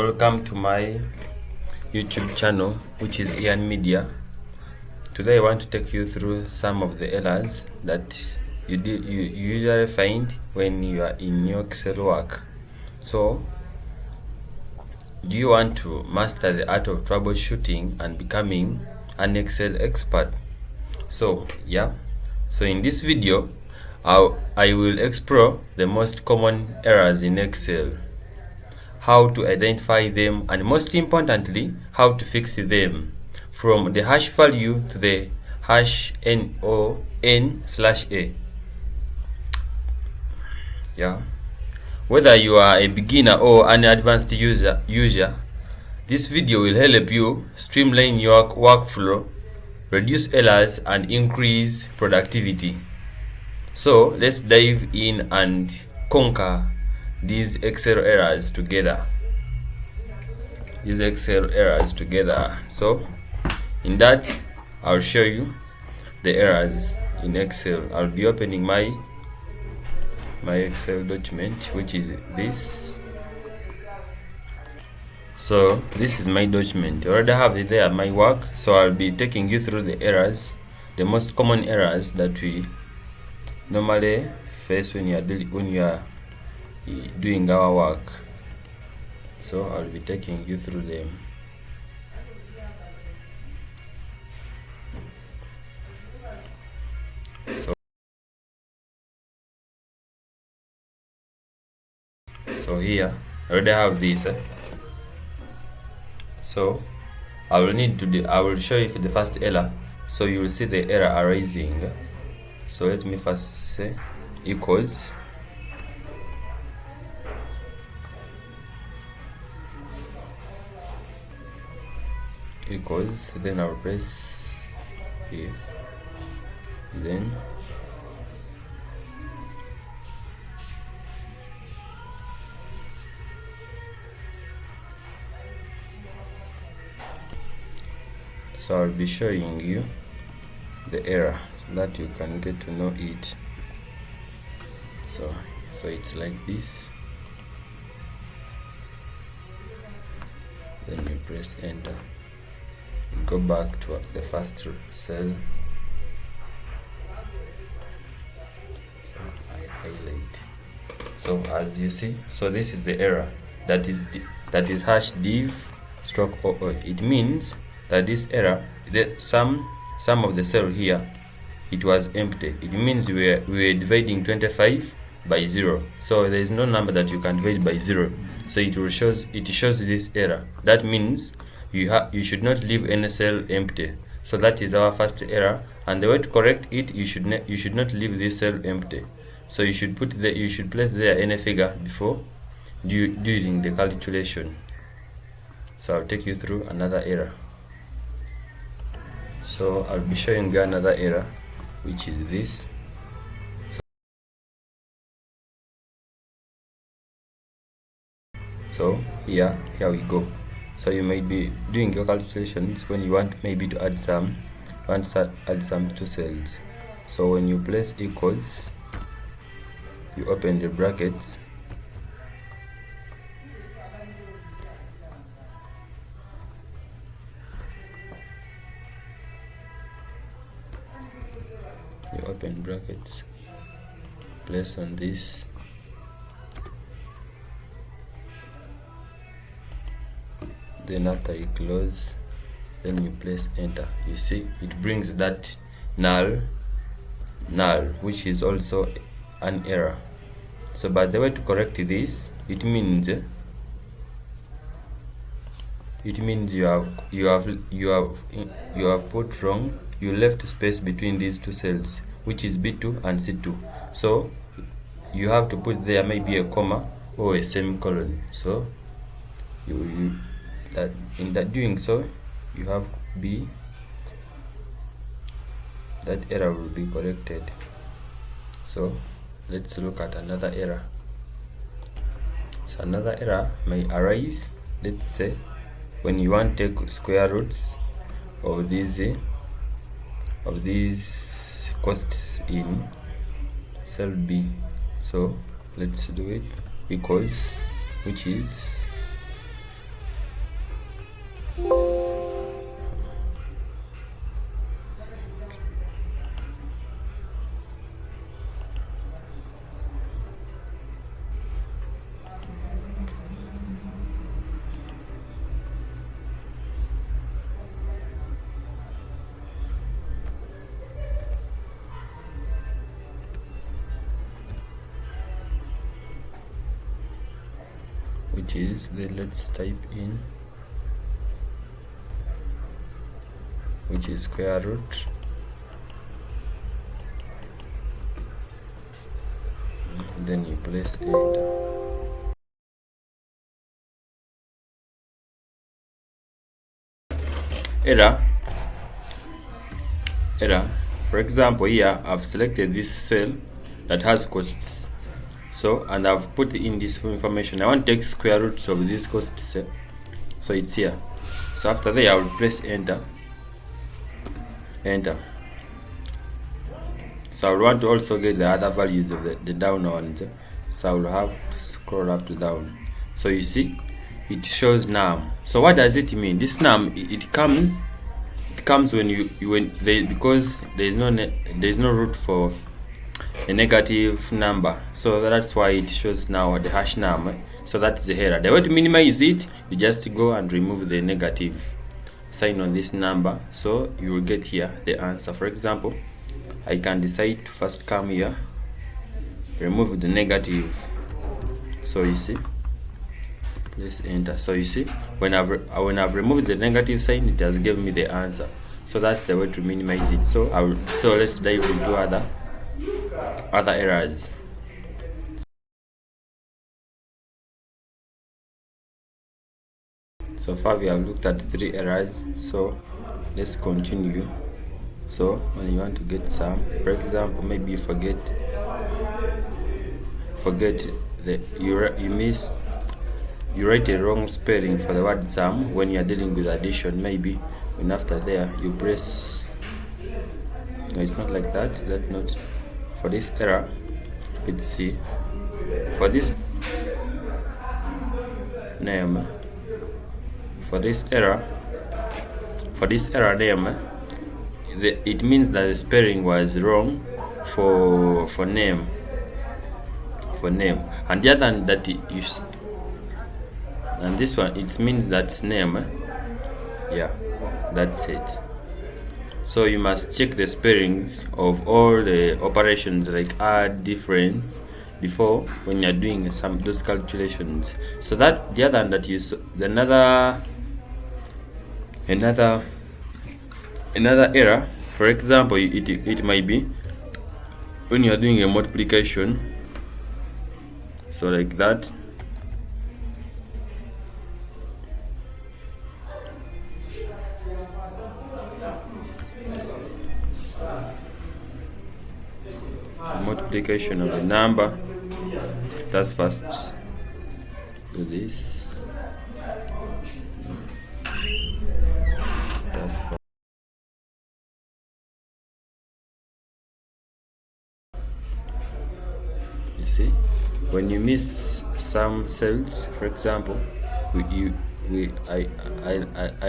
Welcome to my YouTube channel, which is Ian Media. Today I want to take you through some of the errors that you usually find when you are in your Excel work. So, do you want to master the art of troubleshooting and becoming an Excel expert? So in this video I will explore the most common errors in Excel, how to identify them, and most importantly, how to fix them, from the hash value to the hash n or n/a. Whether you are a beginner or an advanced user, this video will help you streamline your workflow, reduce errors, and increase productivity. So let's dive in and conquer these Excel errors together. So in that, I'll show you the errors in Excel. I'll be opening my Excel document, which is this. So this is my document. I already have it there, my work. So I'll be taking you through the errors, the most common errors that we normally face when you are doing our work. So I'll be taking you through them. So here I already have this. So I will show you the first error, so you will see the error arising. So let me first say equals then I'll press here, then so I'll be showing you the error so that you can get to know it. So it's like this, then you press enter, go back to the first cell, so I highlight. So as you see, so this is the error, that is hash div stroke oo. It means that this error, some of the cell here, it was empty. It means we were dividing 25 by 0. So there is no number that you can divide by 0. So it shows this error. That means you should not leave any cell empty. So that is our first error, and the way to correct it, you should not leave this cell empty. So you should place there any figure before doing the calculation. So I'll take you through another error. So I'll be showing you another error, which is this. So here we go. So you may be doing your calculations when you want maybe to add some two cells. So when you place equals, you open the brackets, place on this, then after you close, then you place enter. You see it brings that null, which is also an error. So but the way to correct this, it means you have put wrong, you left space between these two cells, which is B2 and C2. So you have to put there maybe a comma or a semicolon. So doing so, you have that error will be corrected. So let's look at another error. So another error may arise, let's say, when you want to take square roots of these costs in cell B. So let's do it, equals, which is which is, then let's type in, which is square root, then you press enter. Error. For example, here I've selected this cell that has costs, so, and I've put in this information. I want to take square roots of this cost cell, so it's here. So after that I will press enter. So I will want to also get the other values of the down ones, so I will have to scroll up to down. So you see it shows num. So what does it mean? This num, it comes when because there is no root for a negative number, so that's why it shows now the hash num. So that's the error. The way to minimize it, you just go and remove the negative sign on this number, so you will get here the answer. For example, I can decide to first come here, remove the negative, so you see, press enter. So you see, when I've removed the negative sign, it has given me the answer. So that's the way to minimize it. So let's dive into other errors. So far we have looked at 3 errors, so let's continue. So when you want to get some, for example, maybe you forget you write a wrong spelling for the word sum when you are dealing with addition. Maybe when after there you press, no, it's not like that. That's not for this error. Let's see, for this name, for this error name, it means that the spelling was wrong for name, and the other one that and this one, it means that's name. Yeah, that's it. So you must check the spellings of all the operations like add, difference, before when you're doing those calculations. So that the other one that you saw, another error, for example, it might be when you're doing a multiplication, so like that. Multiplication of the number, that's first do this, that's first. You see, when you miss some cells, for example, I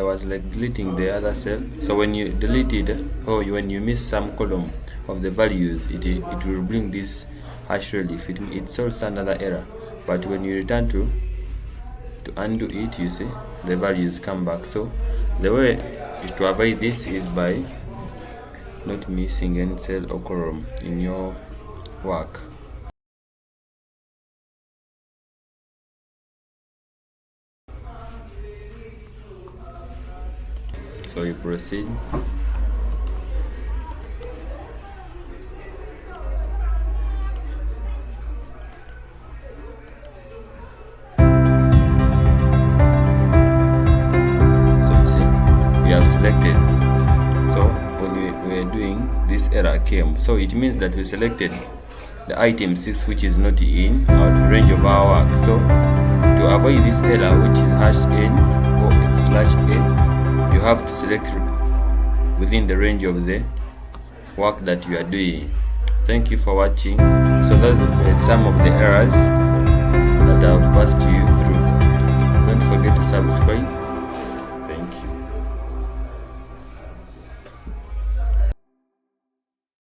was like deleting the other cell, so when you delete it, or when you miss some column of the values, it will bring this hash relief. It solves another error, but when you return to undo it, you see the values come back. So the way to avoid this is by not missing any cell or column in your work. So you proceed. Selected. So when we were doing this error came, so it means that we selected the item 6, which is not in our range of our work. So to avoid this error, which is #n or /n, you have to select within the range of the work that you are doing. Thank you for watching. So those are some of the errors